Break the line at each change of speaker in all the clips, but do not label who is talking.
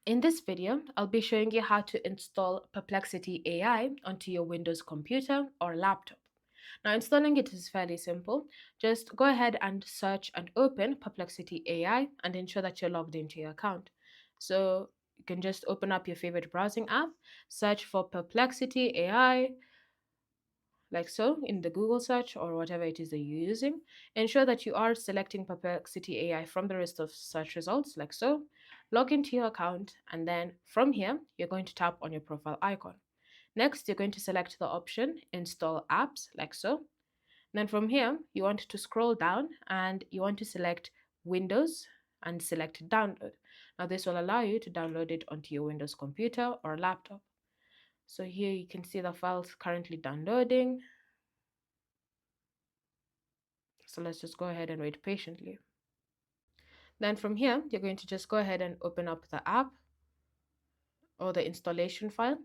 In this video, I'll be showing you how to install Perplexity AI onto your Windows computer or laptop. Now, installing it is fairly simple. Just go ahead and search and open Perplexity AI and ensure that you're logged into your account. So you can just open up your favorite browsing app, search for Perplexity AI, like so, in the Google search or whatever it is that you're using. Ensure that you are selecting Perplexity AI from the list of search results, like so. Log into your account, and then from here, you're going to tap on your profile icon. Next, you're going to select the option Install Apps, like so. Then from here, you want to scroll down and you want to select Windows and select Download. Now, this will allow you to download it onto your Windows computer or laptop. So here you can see the files currently downloading. So let's just go ahead and wait patiently. Then from here, you're going to just go ahead and open up the app or the installation file.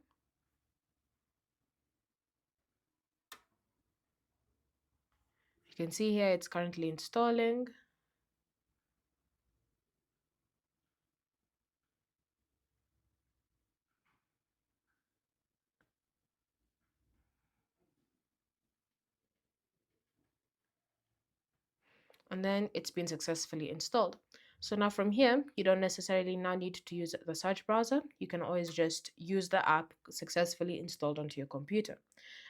You can see here it's currently installing. And then it's been successfully installed. So now from here, you don't necessarily now need to use the search browser. You can always just use the app successfully installed onto your computer.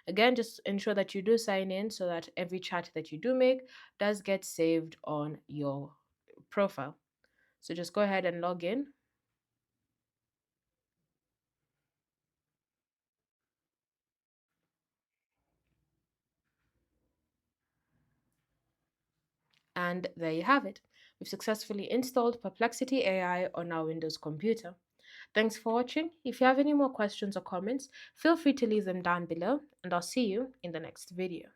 Again, just ensure that you do sign in so that every chat that you do make does get saved on your profile. So just go ahead and log in. And there you have it. We've successfully installed Perplexity AI on our Windows computer. Thanks for watching. If you have any more questions or comments, feel free to leave them down below, and I'll see you in the next video.